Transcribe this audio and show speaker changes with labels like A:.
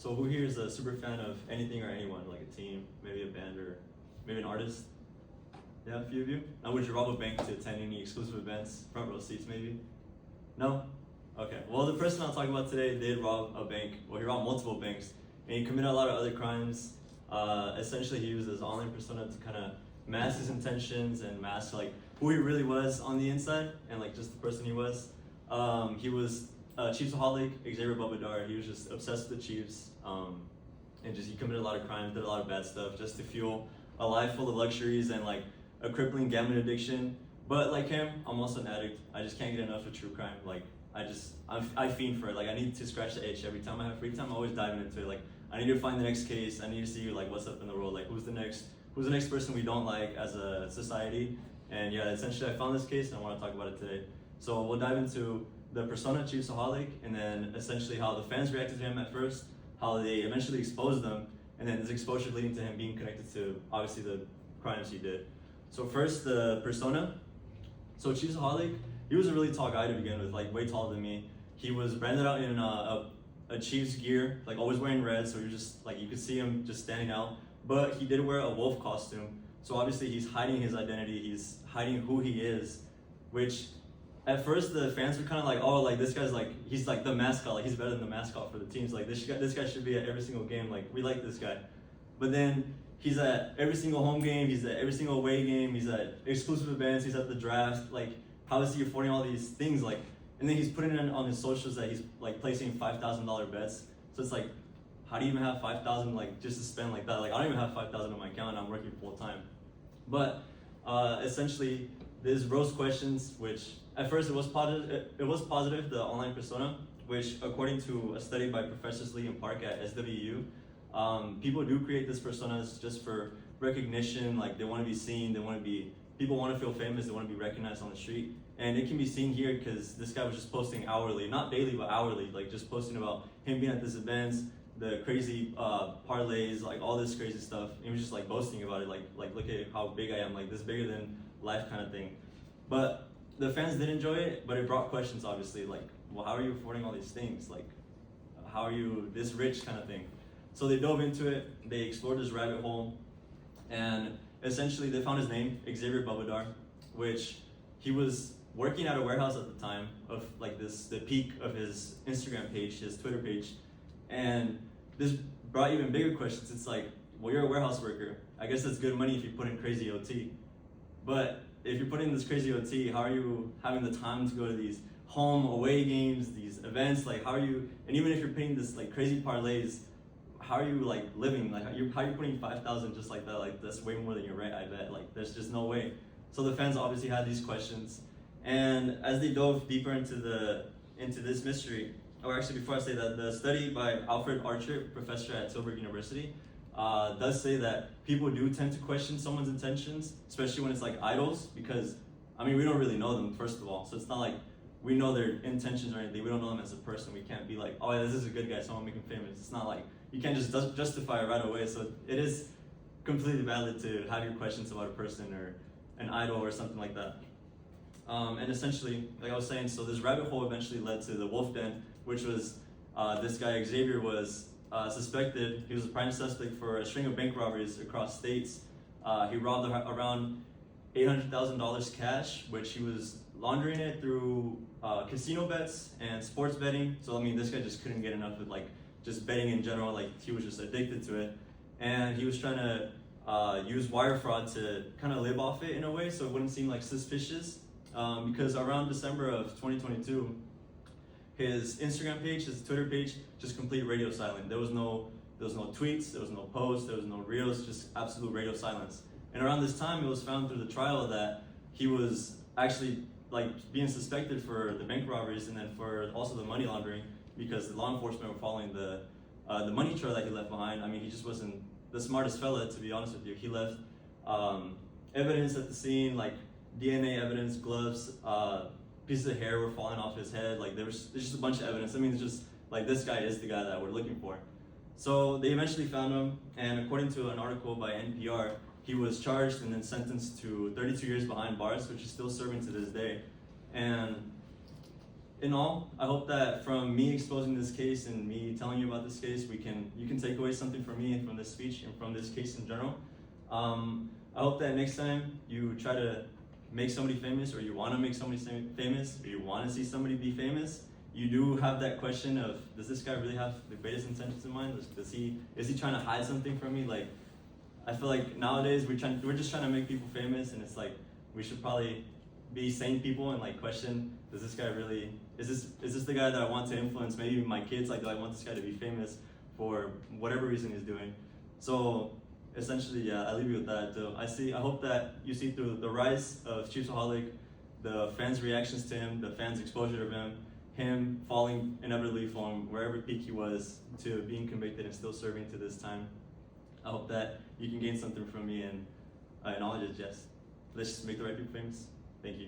A: So who here is a super fan of anything or anyone, like a team, maybe a band, or maybe an artist? Yeah, a few of you? Now, would you rob a bank to attend any exclusive events, front row seats maybe? No? Okay, well, the person I'll talk about today did rob a bank. Well, he robbed multiple banks, and he committed a lot of other crimes. Essentially, he used his online persona to kind of mask his intentions and mask like who he really was on the inside, and like just the person he was. He was Chiefsaholic, Xavier Bobadar. He was just obsessed with the Chiefs, and just he committed a lot of crimes, did a lot of bad stuff just to fuel a life full of luxuries and like a crippling gambling addiction. But like him, I'm also an addict. I just can't get enough of true crime. Like I fiend for it. Like I need to scratch the itch every time I have free time. I'm always diving into it. Like I need to find the next case. I need to see like what's up in the world. Like who's the next person we don't like as a society. And yeah, essentially I found this case and I want to talk about it today. So we'll dive into the persona Chiefsaholic, and then essentially how the fans reacted to him at first, how they eventually exposed them, and then this exposure leading to him being connected to obviously the crimes he did. So first, the persona. So Chiefsaholic, he was a really tall guy to begin with, like way taller than me. He was branded out in a Chiefs gear, like always wearing red, so you're just like you could see him just standing out. But he did wear a wolf costume, so obviously he's hiding his identity, he's hiding who he is, which at first the fans were kind of like, oh, like this guy's like, he's like the mascot, like he's better than the mascot for the teams, like this guy should be at every single game, like we like this guy. But then he's at every single home game, he's at every single away game, he's at exclusive events, he's at the draft, like how is he affording all these things, like, and then he's putting it on his socials that he's like placing $5,000 bets. So it's like, how do you even have 5,000 like just to spend like that? Like I don't even have 5,000 on my account and I'm working full time. But essentially there's roast questions, which at first it was positive, the online persona, which according to a study by Professors Lee and Park at SWU, people do create this personas just for recognition, like they want to be seen, people want to feel famous, they want to be recognized on the street. And it can be seen here because this guy was just posting hourly, not daily, but hourly, like just posting about him being at this events, the crazy parlays, like all this crazy stuff. He was just like boasting about it, like look at how big I am, like this bigger than life kind of thing. But the fans did enjoy it, but it brought questions obviously, like, well, how are you affording all these things? Like, how are you this rich kind of thing? So they dove into it, they explored this rabbit hole, and essentially they found his name, Xavier Bobadar, which he was working at a warehouse at the time of like the peak of his Instagram page, his Twitter page. And this brought even bigger questions. It's like, well, you're a warehouse worker. I guess it's good money if you put in crazy OT. But if you're putting in this crazy OT, how are you having the time to go to these home away games, these events? Like, how are you, and even if you're paying this like crazy parlays, how are you like living? Like, how are you putting 5,000 just like that? Like, that's way more than your rent, I bet. Like, there's just no way. So the fans obviously had these questions. And as they dove deeper into this mystery, or actually before I say that, the study by Alfred Archer, professor at Tilburg University, does say that people do tend to question someone's intentions, especially when it's like idols, because I mean we don't really know them first of all, so it's not like we know their intentions or anything. We don't know them as a person. We can't be like, oh yeah, this is a good guy, so I'm gonna make him famous. It's not like you can't just justify it right away. So it is completely valid to have your questions about a person or an idol or something like that. And essentially, like I was saying, so this rabbit hole eventually led to the Wolf Den, which was this guy Xavier was suspected. He was a prime suspect for a string of bank robberies across states. He robbed around $800,000 cash, which he was laundering it through casino bets and sports betting. So I mean, this guy just couldn't get enough of like just betting in general. Like he was just addicted to it, and he was trying to use wire fraud to kind of live off it in a way, so it wouldn't seem like suspicious. Because around December of 2022, his Instagram page, his Twitter page, just complete radio silent. There was no tweets, there was no posts, there was no reels, just absolute radio silence. And around this time, it was found through the trial that he was actually like being suspected for the bank robberies and then for also the money laundering, because the law enforcement were following the money trail that he left behind. I mean, he just wasn't the smartest fella, to be honest with you. He left evidence at the scene, like DNA evidence, gloves, pieces of hair were falling off his head. Like there's just a bunch of evidence. I mean, it's just like this guy is the guy that we're looking for. So they eventually found him, and according to an article by NPR, he was charged and then sentenced to 32 years behind bars, which is still serving to this day. And in all, I hope that from me exposing this case and me telling you about this case, you can take away something from me and from this speech and from this case in general. I hope that next time you try to make somebody famous, or you want to make somebody famous, or you want to see somebody be famous, you do have that question of, does this guy really have the greatest intentions in mind? Is he trying to hide something from me? Like, I feel like nowadays we're just trying to make people famous, and it's like we should probably be sane people and like question, does this guy really, is this the guy that I want to influence maybe my kids? Like, do I want this guy to be famous for whatever reason he's doing? So essentially, yeah, I leave you with that. I hope that you see through the rise of Chiefsaholic, the fans' reactions to him, the fans' exposure of him falling inevitably from wherever peak he was to being convicted and still serving to this time. I hope that you can gain something from me, and knowledge is just, let's just make the right people famous. Thank you.